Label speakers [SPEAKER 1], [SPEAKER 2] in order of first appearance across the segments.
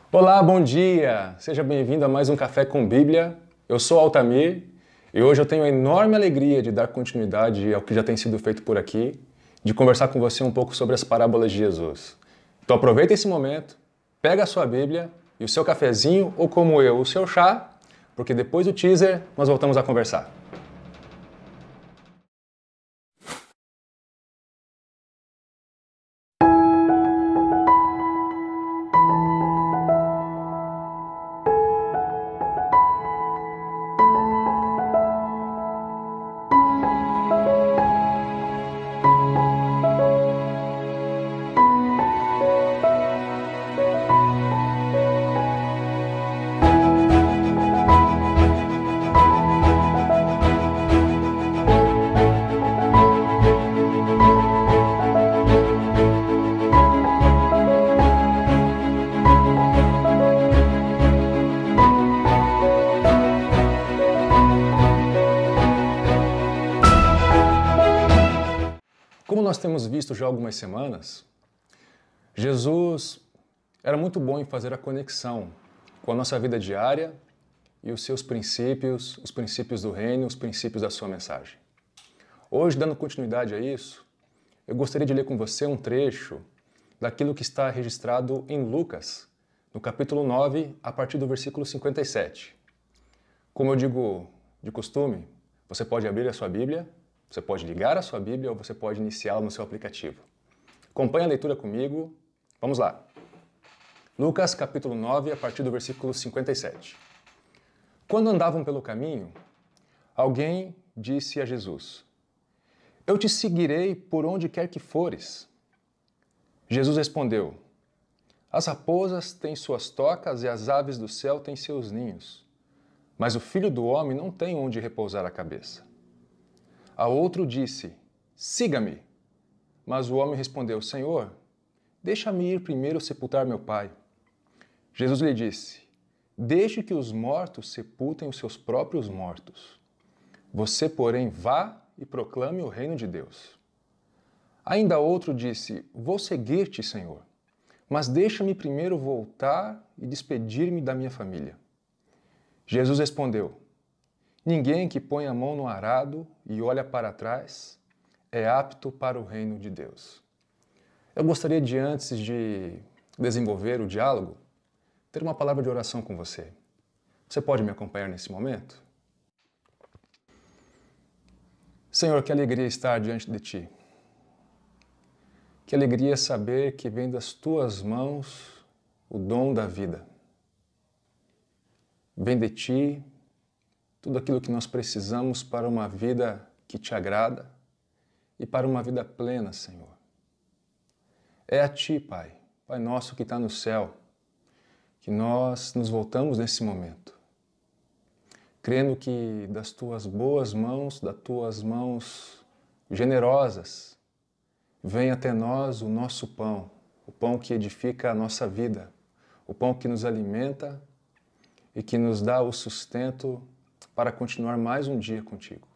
[SPEAKER 1] Olá, bom dia! Seja bem-vindo a mais um Café com Bíblia. Eu sou Altamir e hoje eu tenho a enorme alegria de dar continuidade ao que já tem sido feito por aqui, de conversar com você um pouco sobre as parábolas de Jesus. Então aproveita esse momento, pega a sua Bíblia e o seu cafezinho, ou como eu, o seu chá, porque depois do teaser nós voltamos a conversar. Como nós temos visto já há algumas semanas, Jesus era muito bom em fazer a conexão com a nossa vida diária e os seus princípios, os princípios do reino, os princípios da sua mensagem. Hoje, dando continuidade a isso, eu gostaria de ler com você um trecho daquilo que está registrado em Lucas, no capítulo 9, a partir do versículo 57. Como eu digo de costume, você pode abrir a sua Bíblia, você pode ligar a sua Bíblia ou você pode iniciá-la no seu aplicativo. Acompanhe a leitura comigo. Vamos lá. Lucas, capítulo 9, a partir do versículo 57. Quando andavam pelo caminho, alguém disse a Jesus: "Eu te seguirei por onde quer que fores." Jesus respondeu: "As raposas têm suas tocas e as aves do céu têm seus ninhos, mas o Filho do Homem não tem onde repousar a cabeça." A outro disse: "Siga-me." Mas o homem respondeu: "Senhor, deixa-me ir primeiro sepultar meu pai." Jesus lhe disse: "Deixe que os mortos sepultem os seus próprios mortos. Você, porém, vá e proclame o reino de Deus." Ainda outro disse: "Vou seguir-te, Senhor, mas deixa-me primeiro voltar e despedir-me da minha família." Jesus respondeu: "Ninguém que põe a mão no arado e olha para trás é apto para o reino de Deus." Eu gostaria de, antes de desenvolver o diálogo, ter uma palavra de oração com você. Você pode me acompanhar nesse momento? Senhor, que alegria estar diante de Ti. Que alegria saber que vem das Tuas mãos o dom da vida. Vem de Ti tudo aquilo que nós precisamos para uma vida que Te agrada e para uma vida plena, Senhor. É a Ti, Pai, Pai nosso que está no céu, que nós nos voltamos nesse momento, crendo que das Tuas boas mãos, das Tuas mãos generosas, vem até nós o nosso pão, o pão que edifica a nossa vida, o pão que nos alimenta e que nos dá o sustento para continuar mais um dia contigo.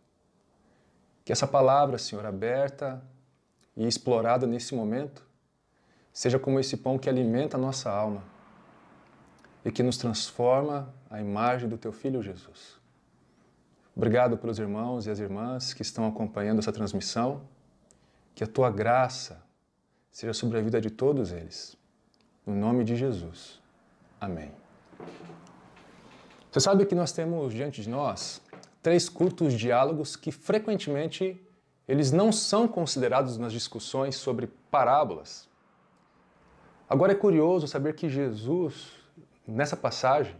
[SPEAKER 1] Que essa palavra, Senhor, aberta e explorada nesse momento, seja como esse pão que alimenta a nossa alma e que nos transforma à imagem do Teu Filho Jesus. Obrigado pelos irmãos e as irmãs que estão acompanhando essa transmissão. Que a Tua graça seja sobre a vida de todos eles. No nome de Jesus. Amém. Você sabe que nós temos diante de nós 3 curtos diálogos que frequentemente eles não são considerados nas discussões sobre parábolas. Agora é curioso saber que Jesus, nessa passagem,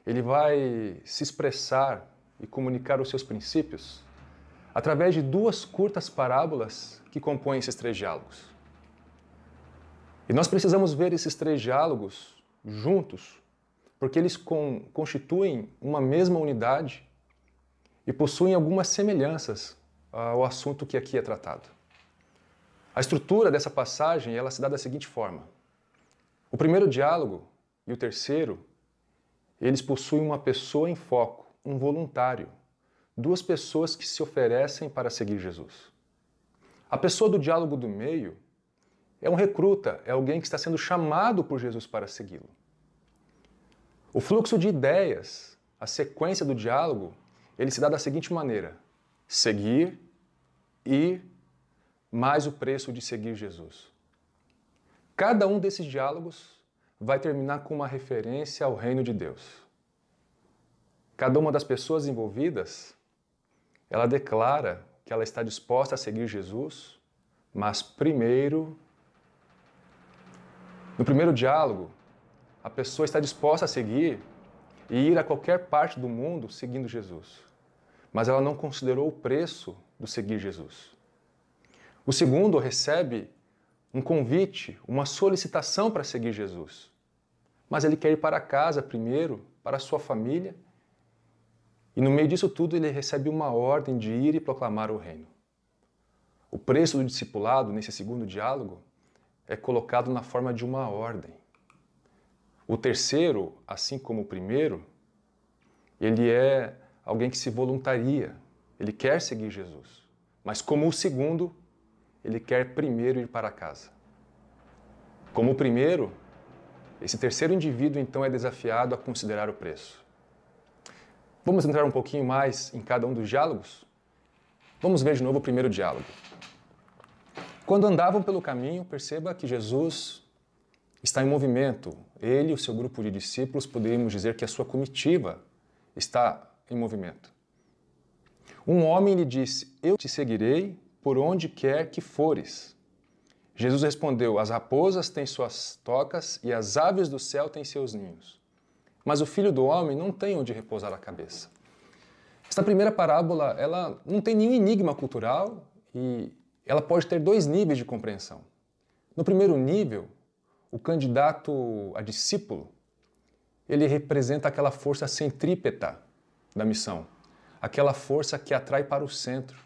[SPEAKER 1] ele vai se expressar e comunicar os seus princípios através de 2 curtas parábolas que compõem esses 3 diálogos. E nós precisamos ver esses 3 diálogos juntos, porque eles constituem uma mesma unidade e possuem algumas semelhanças ao assunto que aqui é tratado. A estrutura dessa passagem ela se dá da seguinte forma. O primeiro diálogo e o terceiro, eles possuem uma pessoa em foco, um voluntário, 2 pessoas que se oferecem para seguir Jesus. A pessoa do diálogo do meio é um recruta, é alguém que está sendo chamado por Jesus para segui-lo. O fluxo de ideias, a sequência do diálogo, ele se dá da seguinte maneira: seguir, ir, mais o preço de seguir Jesus. Cada um desses diálogos vai terminar com uma referência ao reino de Deus. Cada uma das pessoas envolvidas, ela declara que ela está disposta a seguir Jesus, mas primeiro, no primeiro diálogo, a pessoa está disposta a seguir e ir a qualquer parte do mundo seguindo Jesus. Mas ela não considerou o preço do seguir Jesus. O segundo recebe um convite, uma solicitação para seguir Jesus. Mas ele quer ir para casa primeiro, para a sua família, e no meio disso tudo ele recebe uma ordem de ir e proclamar o reino. O preço do discipulado, nesse segundo diálogo, é colocado na forma de uma ordem. O terceiro, assim como o primeiro, ele é alguém que se voluntaria, ele quer seguir Jesus. Mas como o segundo, ele quer primeiro ir para casa. Como o primeiro, esse terceiro indivíduo então é desafiado a considerar o preço. Vamos entrar um pouquinho mais em cada um dos diálogos? Vamos ver de novo o primeiro diálogo. Quando andavam pelo caminho, perceba que Jesus está em movimento. Ele e o seu grupo de discípulos, poderíamos dizer que a sua comitiva está em movimento. Um homem lhe disse: eu te seguirei por onde quer que fores. Jesus respondeu: as raposas têm suas tocas e as aves do céu têm seus ninhos. Mas o Filho do Homem não tem onde repousar a cabeça. Esta primeira parábola, ela não tem nenhum enigma cultural e ela pode ter dois níveis de compreensão. No primeiro nível, o candidato a discípulo, ele representa aquela força centrípeta da missão, aquela força que atrai para o centro.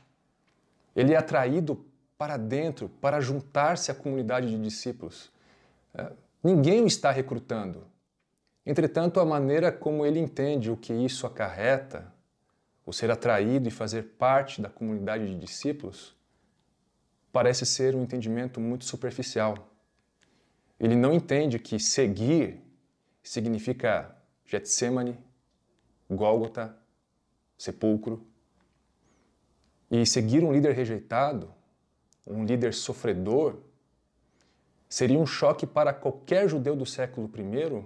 [SPEAKER 1] Ele é atraído para dentro, para juntar-se à comunidade de discípulos. Ninguém o está recrutando. Entretanto, a maneira como ele entende o que isso acarreta, o ser atraído e fazer parte da comunidade de discípulos, parece ser um entendimento muito superficial. Ele não entende que seguir significa Getsemane, Gólgota, sepulcro. E seguir um líder rejeitado, um líder sofredor, seria um choque para qualquer judeu do século I,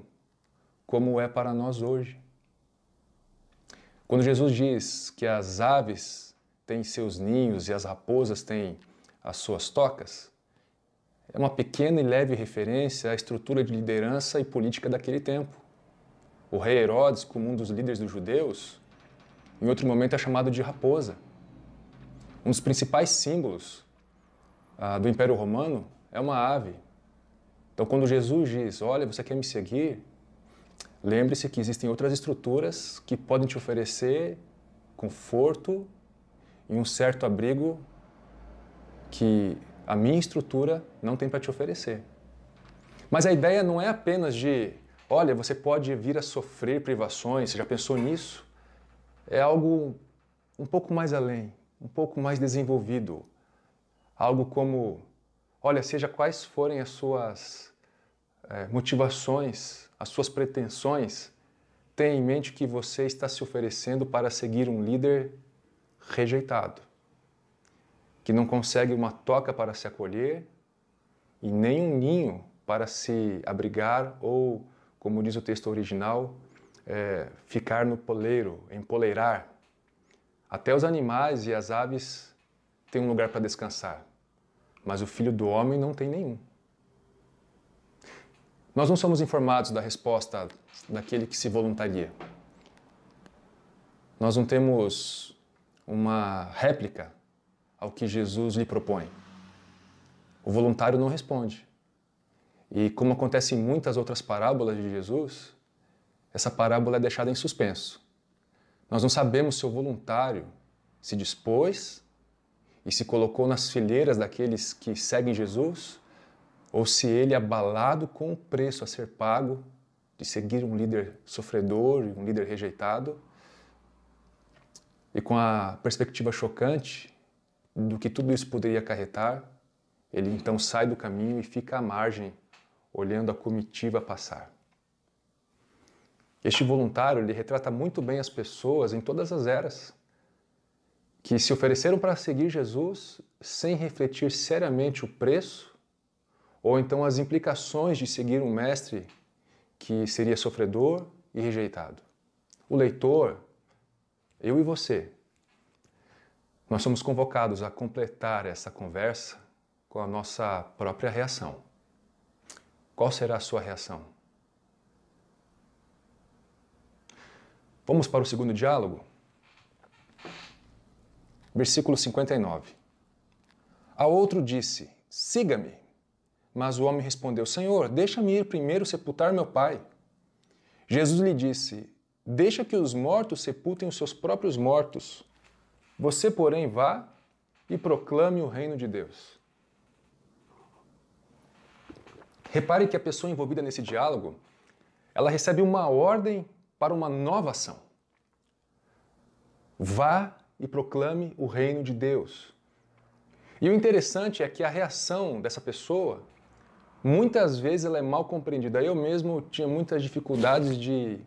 [SPEAKER 1] como é para nós hoje. Quando Jesus diz que as aves têm seus ninhos e as raposas têm as suas tocas, é uma pequena e leve referência à estrutura de liderança e política daquele tempo. O rei Herodes, como um dos líderes dos judeus, em outro momento é chamado de raposa. Um dos principais símbolos do Império Romano é uma ave. Então, quando Jesus diz: olha, você quer me seguir? Lembre-se que existem outras estruturas que podem te oferecer conforto e um certo abrigo que a minha estrutura não tem para te oferecer. Mas a ideia não é apenas de: olha, você pode vir a sofrer privações, você já pensou nisso? É algo um pouco mais além, um pouco mais desenvolvido. Algo como: olha, seja quais forem as suas motivações, as suas pretensões, tenha em mente que você está se oferecendo para seguir um líder rejeitado, que não consegue uma toca para se acolher e nem um ninho para se abrigar ou, como diz o texto original, ficar no poleiro, empoleirar. Até os animais e as aves têm um lugar para descansar, mas o Filho do Homem não tem nenhum. Nós não somos informados da resposta daquele que se voluntaria. Nós não temos uma réplica ao que Jesus lhe propõe. O voluntário não responde. E como acontece em muitas outras parábolas de Jesus, essa parábola é deixada em suspenso. Nós não sabemos se o voluntário se dispôs e se colocou nas fileiras daqueles que seguem Jesus, ou se ele, abalado com o preço a ser pago de seguir um líder sofredor e um líder rejeitado, e com a perspectiva chocante do que tudo isso poderia acarretar, ele então sai do caminho e fica à margem, olhando a comitiva passar. Este voluntário, ele retrata muito bem as pessoas em todas as eras, que se ofereceram para seguir Jesus sem refletir seriamente o preço ou então as implicações de seguir um mestre que seria sofredor e rejeitado. O leitor, eu e você, nós somos convocados a completar essa conversa com a nossa própria reação. Qual será a sua reação? Vamos para o segundo diálogo? Versículo 59. A outro disse: siga-me. Mas o homem respondeu: Senhor, deixa-me ir primeiro sepultar meu pai. Jesus lhe disse: deixa que os mortos sepultem os seus próprios mortos. Você, porém, vá e proclame o reino de Deus. Repare que a pessoa envolvida nesse diálogo, ela recebe uma ordem para uma nova ação. Vá e proclame o reino de Deus. E o interessante é que a reação dessa pessoa, muitas vezes ela é mal compreendida. Eu mesmo tinha muitas dificuldades de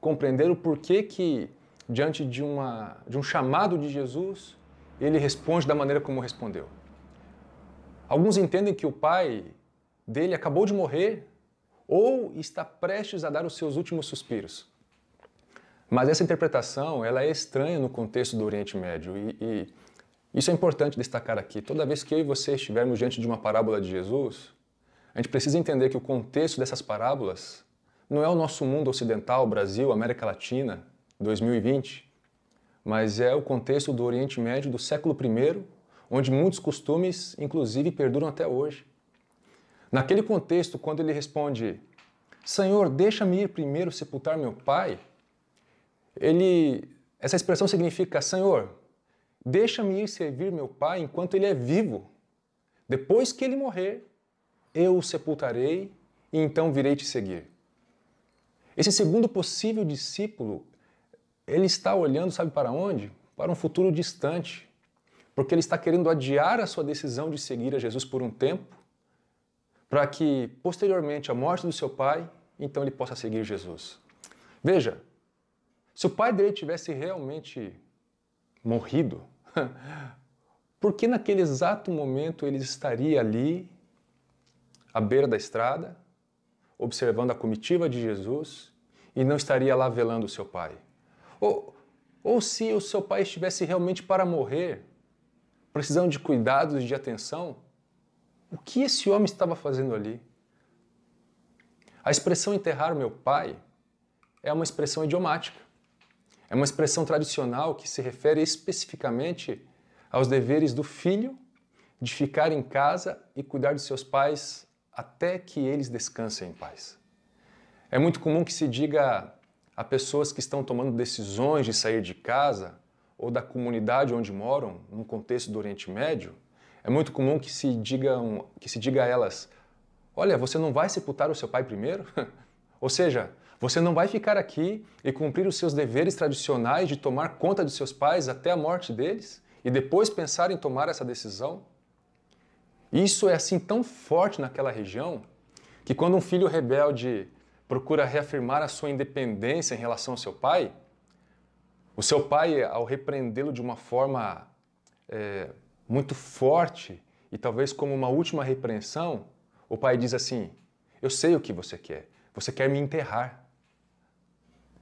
[SPEAKER 1] compreender o porquê que, diante de um chamado de Jesus, ele responde da maneira como respondeu. Alguns entendem que o pai dele acabou de morrer ou está prestes a dar os seus últimos suspiros. Mas essa interpretação ela é estranha no contexto do Oriente Médio e isso é importante destacar aqui. Toda vez que eu e você estivermos diante de uma parábola de Jesus, a gente precisa entender que o contexto dessas parábolas não é o nosso mundo ocidental, Brasil, América Latina, 2020, mas é o contexto do Oriente Médio do século I, onde muitos costumes, inclusive, perduram até hoje. Naquele contexto, quando ele responde: Senhor, deixa-me ir primeiro sepultar meu pai, essa expressão significa: Senhor, deixa-me ir servir meu pai enquanto ele é vivo. Depois que ele morrer, eu o sepultarei e então virei te seguir. Esse segundo possível discípulo, ele está olhando, sabe para onde? Para um futuro distante, porque ele está querendo adiar a sua decisão de seguir a Jesus por um tempo, para que, posteriormente à morte do seu pai, então ele possa seguir Jesus. Veja, se o pai dele tivesse realmente morrido, por que naquele exato momento ele estaria ali, à beira da estrada, observando a comitiva de Jesus e não estaria lá velando o seu pai? Ou se o seu pai estivesse realmente para morrer, precisando de cuidados e de atenção, o que esse homem estava fazendo ali? A expressão enterrar meu pai é uma expressão idiomática. É uma expressão tradicional que se refere especificamente aos deveres do filho de ficar em casa e cuidar de seus pais até que eles descansem em paz. É muito comum que se diga a pessoas que estão tomando decisões de sair de casa ou da comunidade onde moram, num contexto do Oriente Médio, é muito comum que se diga a elas: olha, você não vai sepultar o seu pai primeiro? Ou seja, você não vai ficar aqui e cumprir os seus deveres tradicionais de tomar conta de seus pais até a morte deles e depois pensar em tomar essa decisão? Isso é assim tão forte naquela região que quando um filho rebelde procura reafirmar a sua independência em relação ao seu pai, o seu pai, ao repreendê-lo de uma forma muito forte e talvez como uma última repreensão, o pai diz assim: eu sei o que você quer me enterrar.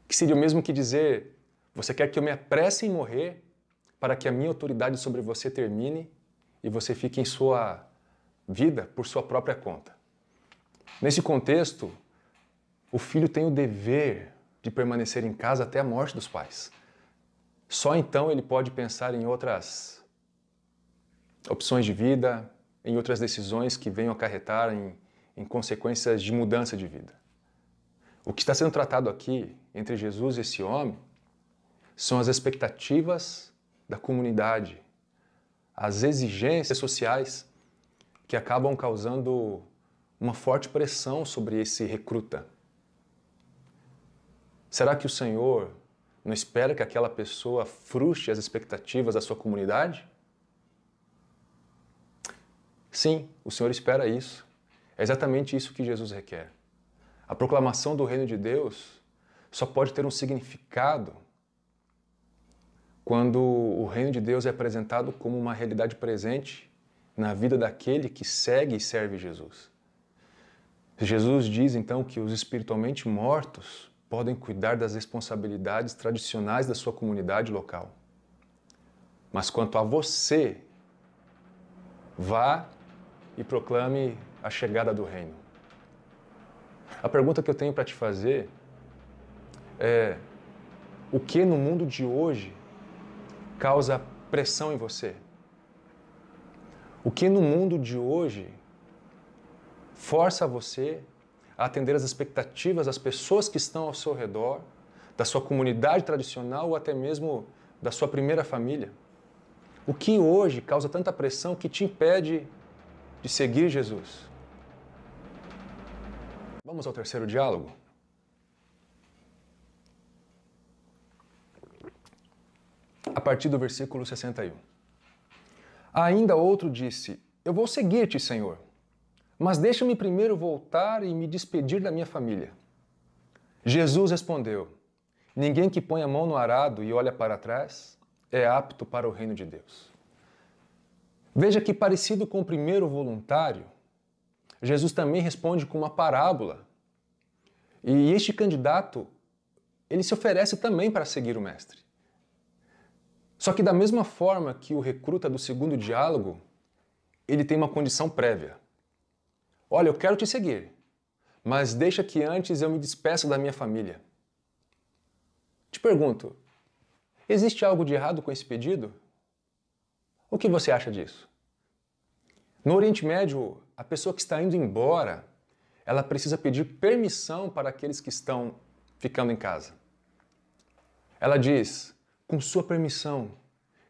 [SPEAKER 1] Que seria o mesmo que dizer: você quer que eu me apresse em morrer para que a minha autoridade sobre você termine e você fique em sua vida por sua própria conta. Nesse contexto, o filho tem o dever de permanecer em casa até a morte dos pais. Só então ele pode pensar em outras opções de vida, em outras decisões que venham acarretar em consequências de mudança de vida. O que está sendo tratado aqui entre Jesus e esse homem são as expectativas da comunidade, as exigências sociais que acabam causando uma forte pressão sobre esse recruta. Será que o Senhor não espera que aquela pessoa frustre as expectativas da sua comunidade? Sim, o Senhor espera isso. É exatamente isso que Jesus requer. A proclamação do reino de Deus só pode ter um significado quando o reino de Deus é apresentado como uma realidade presente na vida daquele que segue e serve Jesus. Jesus diz então que os espiritualmente mortos podem cuidar das responsabilidades tradicionais da sua comunidade local. Mas quanto a você, vá e proclame a chegada do reino. A pergunta que eu tenho para te fazer é: o que no mundo de hoje causa pressão em você? O que no mundo de hoje força você a atender às expectativas das pessoas que estão ao seu redor, da sua comunidade tradicional ou até mesmo da sua primeira família? O que hoje causa tanta pressão que te impede de seguir Jesus? Vamos ao terceiro diálogo? A partir do versículo 61. Ainda outro disse: Eu vou seguir-te, Senhor, mas deixa-me primeiro voltar e me despedir da minha família. Jesus respondeu: Ninguém que põe a mão no arado e olha para trás é apto para o reino de Deus. Veja que, parecido com o primeiro voluntário, Jesus também responde com uma parábola. E este candidato, ele se oferece também para seguir o mestre. Só que da mesma forma que o recruta do segundo diálogo, ele tem uma condição prévia. Olha, eu quero te seguir, mas deixa que antes eu me despeça da minha família. Te pergunto, existe algo de errado com esse pedido? O que você acha disso? No Oriente Médio, a pessoa que está indo embora, ela precisa pedir permissão para aqueles que estão ficando em casa. Ela diz: com sua permissão,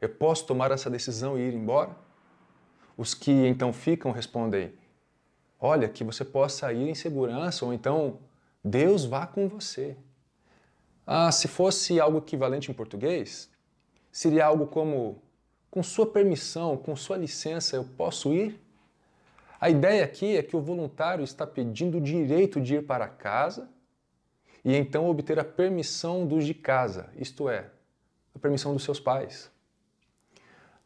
[SPEAKER 1] eu posso tomar essa decisão e ir embora? Os que então ficam respondem: olha, que você possa ir em segurança, ou então Deus vá com você. Se fosse algo equivalente em português, seria algo como: com sua permissão, com sua licença, eu posso ir? A ideia aqui é que o voluntário está pedindo o direito de ir para casa e então obter a permissão dos de casa, isto é, a permissão dos seus pais.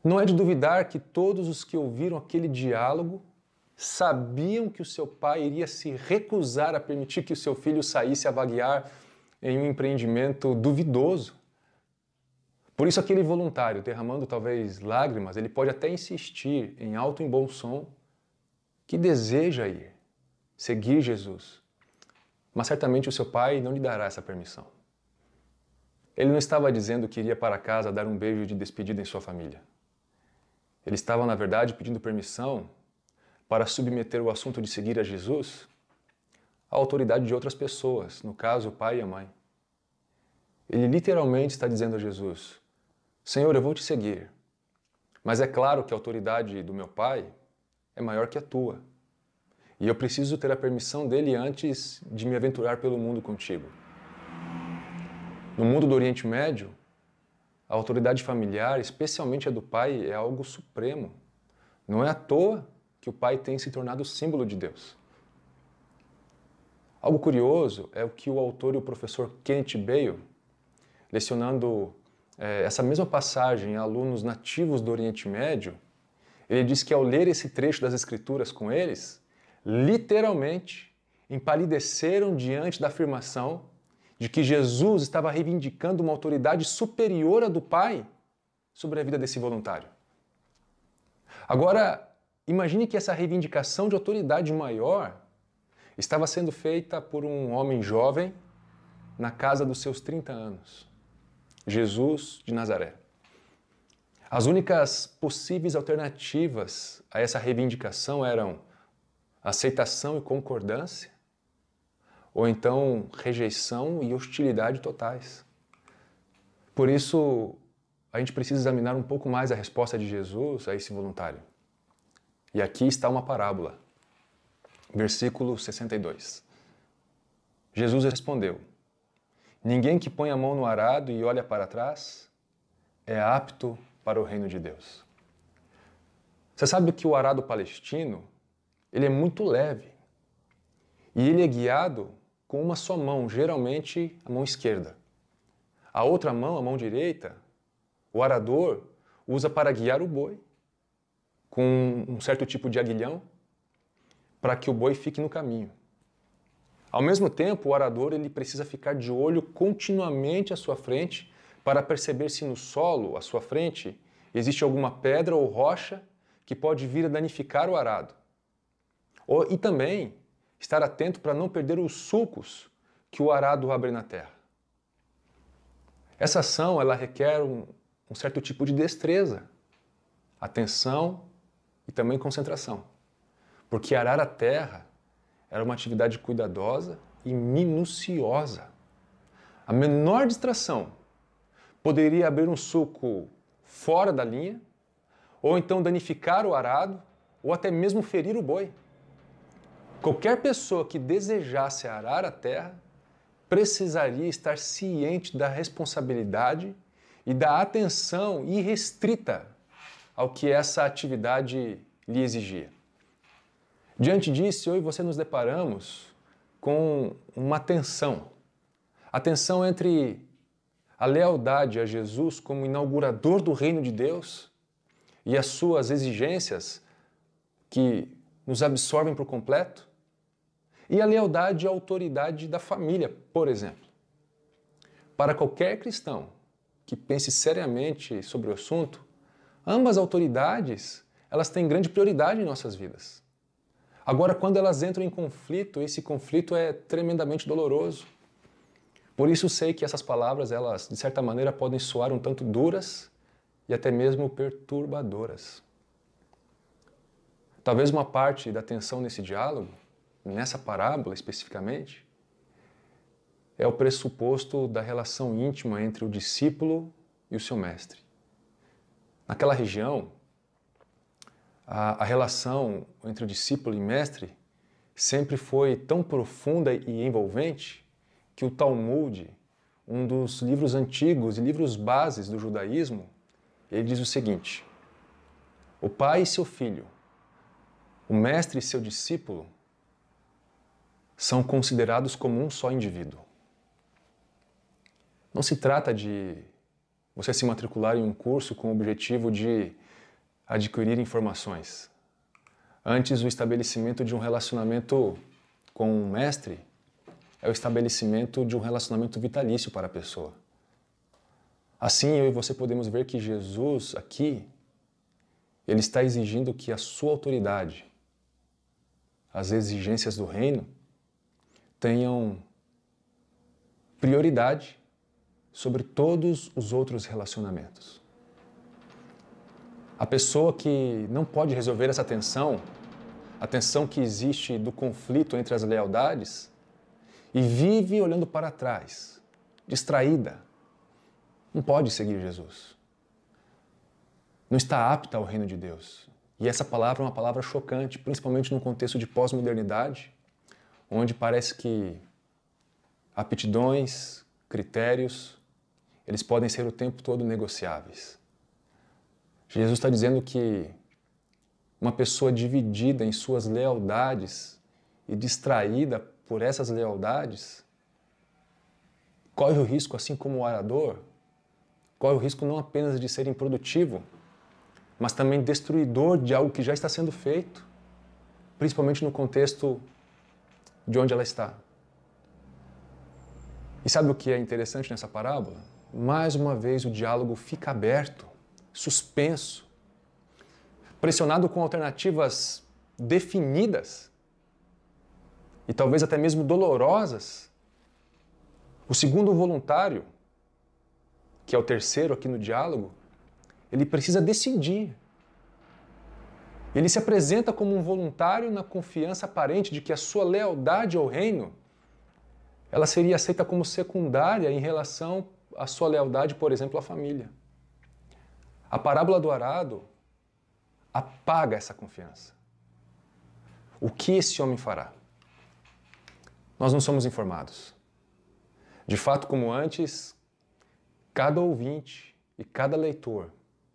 [SPEAKER 1] Não é de duvidar que todos os que ouviram aquele diálogo sabiam que o seu pai iria se recusar a permitir que o seu filho saísse a vaguear em um empreendimento duvidoso. Por isso aquele voluntário, derramando talvez lágrimas, ele pode até insistir em alto e bom som que deseja ir, seguir Jesus. Mas certamente o seu pai não lhe dará essa permissão. Ele não estava dizendo que iria para casa dar um beijo de despedida em sua família. Ele estava, na verdade, pedindo permissão para submeter o assunto de seguir a Jesus à autoridade de outras pessoas, no caso, o pai e a mãe. Ele literalmente está dizendo a Jesus: Senhor, eu vou te seguir, mas é claro que a autoridade do meu pai é maior que a tua. E eu preciso ter a permissão dele antes de me aventurar pelo mundo contigo. No mundo do Oriente Médio, a autoridade familiar, especialmente a do pai, é algo supremo. Não é à toa que o pai tem se tornado símbolo de Deus. Algo curioso é o que o autor e o professor Kenneth Bail, lecionando essa mesma passagem a alunos nativos do Oriente Médio, ele diz que ao ler esse trecho das Escrituras com eles, literalmente empalideceram diante da afirmação de que Jesus estava reivindicando uma autoridade superior à do Pai sobre a vida desse voluntário. Agora, imagine que essa reivindicação de autoridade maior estava sendo feita por um homem jovem na casa dos seus 30 anos, Jesus de Nazaré. As únicas possíveis alternativas a essa reivindicação eram aceitação e concordância, ou então rejeição e hostilidade totais. Por isso, a gente precisa examinar um pouco mais a resposta de Jesus a esse voluntário. E aqui está uma parábola. Versículo 62. Jesus respondeu: Ninguém que põe a mão no arado e olha para trás é apto para o reino de Deus. Você sabe que o arado palestino, ele é muito leve. E ele é guiado com uma só mão, geralmente a mão esquerda. A outra mão, a mão direita, o arador usa para guiar o boi, com um certo tipo de aguilhão, para que o boi fique no caminho. Ao mesmo tempo, o arador ele precisa ficar de olho continuamente à sua frente para perceber se no solo, à sua frente, existe alguma pedra ou rocha que pode vir a danificar o arado. E também estar atento para não perder os sulcos que o arado abre na terra. Essa ação ela requer um certo tipo de destreza, atenção e também concentração, porque arar a terra era uma atividade cuidadosa e minuciosa. A menor distração poderia abrir um sulco fora da linha, ou então danificar o arado, ou até mesmo ferir o boi. Qualquer pessoa que desejasse arar a terra precisaria estar ciente da responsabilidade e da atenção irrestrita ao que essa atividade lhe exigia. Diante disso, eu e você nos deparamos com uma tensão. A tensão entre a lealdade a Jesus como inaugurador do reino de Deus e as suas exigências que nos absorvem por completo, e a lealdade à autoridade da família, por exemplo. Para qualquer cristão que pense seriamente sobre o assunto, ambas autoridades, elas têm grande prioridade em nossas vidas. Agora, quando elas entram em conflito, esse conflito é tremendamente doloroso. Por isso sei que essas palavras, elas, de certa maneira, podem soar um tanto duras e até mesmo perturbadoras. Talvez uma parte da tensão nesse diálogo, nessa parábola especificamente, é o pressuposto da relação íntima entre o discípulo e o seu mestre. Naquela região, a relação entre o discípulo e mestre sempre foi tão profunda e envolvente que o Talmud, um dos livros antigos e livros bases do judaísmo, ele diz o seguinte: o pai e seu filho, o mestre e seu discípulo são considerados como um só indivíduo. Não se trata de você se matricular em um curso com o objetivo de adquirir informações. Antes, o estabelecimento de um relacionamento com um mestre é o estabelecimento de um relacionamento vitalício para a pessoa. Assim, eu e você podemos ver que Jesus, aqui, ele está exigindo que a sua autoridade, as exigências do reino, tenham prioridade sobre todos os outros relacionamentos. A pessoa que não pode resolver essa tensão, a tensão que existe do conflito entre as lealdades, e vive olhando para trás, distraída, não pode seguir Jesus. Não está apta ao reino de Deus. E essa palavra é uma palavra chocante, principalmente num contexto de pós-modernidade, onde parece que aptidões, critérios, eles podem ser o tempo todo negociáveis. Jesus está dizendo que uma pessoa dividida em suas lealdades e distraída por essas lealdades corre o risco, assim como o arador, corre o risco não apenas de ser improdutivo, mas também destruidor de algo que já está sendo feito, principalmente no contexto de onde ela está. E sabe o que é interessante nessa parábola? Mais uma vez o diálogo fica aberto, suspenso, pressionado com alternativas definidas e talvez até mesmo dolorosas. O segundo voluntário, que é o terceiro aqui no diálogo, ele precisa decidir. Ele se apresenta como um voluntário na confiança aparente de que a sua lealdade ao reino, ela seria aceita como secundária em relação à sua lealdade, por exemplo, à família. A parábola do arado apaga essa confiança. O que esse homem fará? Nós não somos informados. De fato, como antes, cada ouvinte e cada leitor,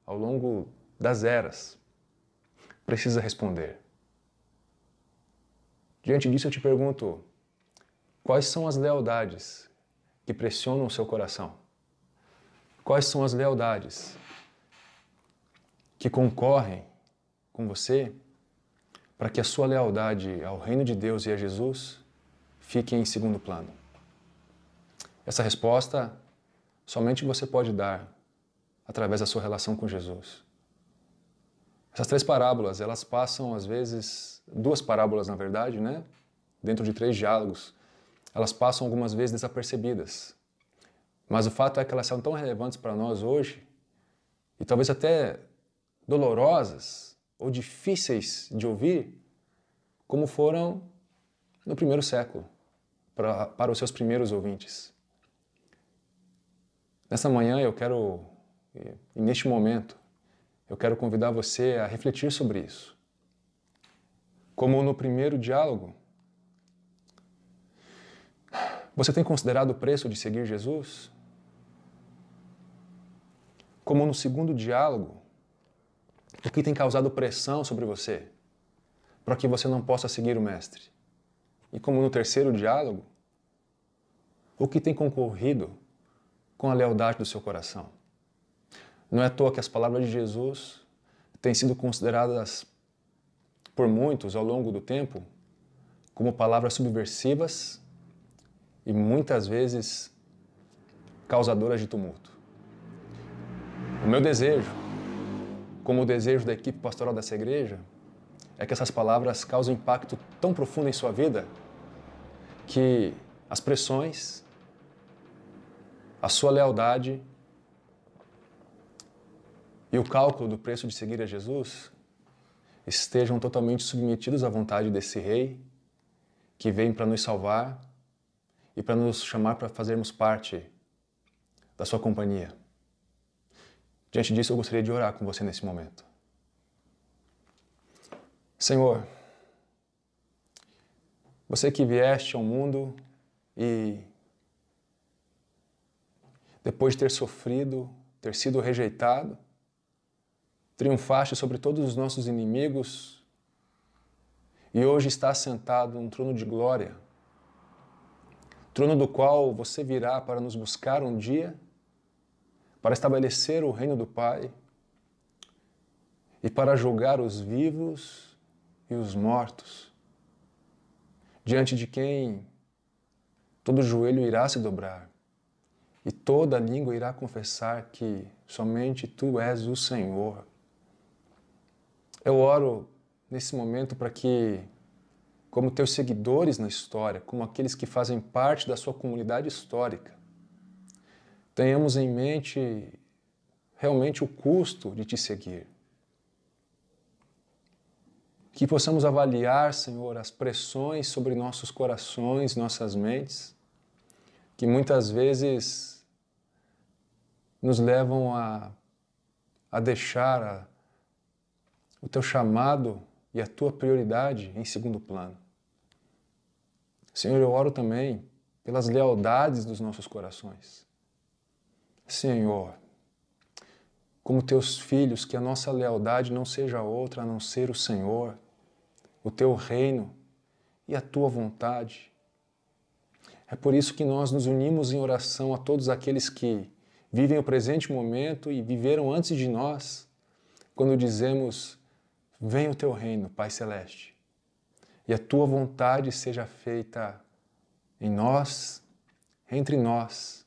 [SPEAKER 1] ao longo das eras, precisa responder. Diante disso, eu te pergunto, Quais são as lealdades que pressionam o seu coração? Quais são as lealdades que concorrem com você para que a sua lealdade ao reino de Deus e a Jesus fique em segundo plano? Essa resposta somente você pode dar através da sua relação com Jesus. Essas 3 parábolas, elas passam às vezes, 2 parábolas na verdade, né? Dentro de 3 diálogos, elas passam algumas vezes desapercebidas. Mas o fato é que elas são tão relevantes para nós hoje, e talvez até dolorosas ou difíceis de ouvir, como foram no primeiro século, para os seus primeiros ouvintes. Nessa manhã e neste momento, eu quero convidar você a refletir sobre isso. Como no primeiro diálogo, você tem considerado o preço de seguir Jesus? Como no segundo diálogo, o que tem causado pressão sobre você para que você não possa seguir o Mestre? E como no terceiro diálogo, o que tem concorrido com a lealdade do seu coração? Não é à toa que as palavras de Jesus têm sido consideradas por muitos ao longo do tempo como palavras subversivas e muitas vezes causadoras de tumulto. O meu desejo, como o desejo da equipe pastoral dessa igreja, é que essas palavras causem impacto tão profundo em sua vida que as pressões, a sua lealdade e o cálculo do preço de seguir a Jesus estejam totalmente submetidos à vontade desse Rei que vem para nos salvar e para nos chamar para fazermos parte da sua companhia. Diante disso, eu gostaria de orar com você nesse momento. Senhor, você que vieste ao mundo e depois de ter sofrido, ter sido rejeitado, triunfaste sobre todos os nossos inimigos e hoje está sentado num trono de glória, trono do qual você virá para nos buscar um dia, para estabelecer o reino do Pai e para julgar os vivos e os mortos, diante de quem todo joelho irá se dobrar e toda língua irá confessar que somente Tu és o Senhor. Eu oro nesse momento para que, como Teus seguidores na história, como aqueles que fazem parte da Sua comunidade histórica, tenhamos em mente realmente o custo de Te seguir. Que possamos avaliar, Senhor, as pressões sobre nossos corações, nossas mentes, que muitas vezes nos levam a deixar o Teu chamado e a Tua prioridade em segundo plano. Senhor, eu oro também pelas lealdades dos nossos corações. Senhor, como Teus filhos, que a nossa lealdade não seja outra a não ser o Senhor, o Teu reino e a Tua vontade. É por isso que nós nos unimos em oração a todos aqueles que vivem o presente momento e viveram antes de nós, quando dizemos: venha o Teu reino, Pai Celeste, e a Tua vontade seja feita em nós, entre nós,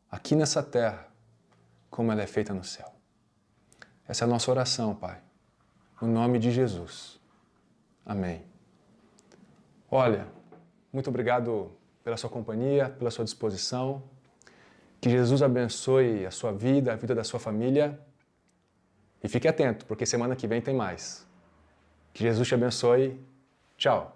[SPEAKER 1] aqui nessa terra, como ela é feita no céu. Essa é a nossa oração, Pai, no nome de Jesus. Amém. Olha, muito obrigado pela sua companhia, pela sua disposição. Que Jesus abençoe a sua vida, a vida da sua família. E fique atento, porque semana que vem tem mais. Que Jesus te abençoe. Tchau.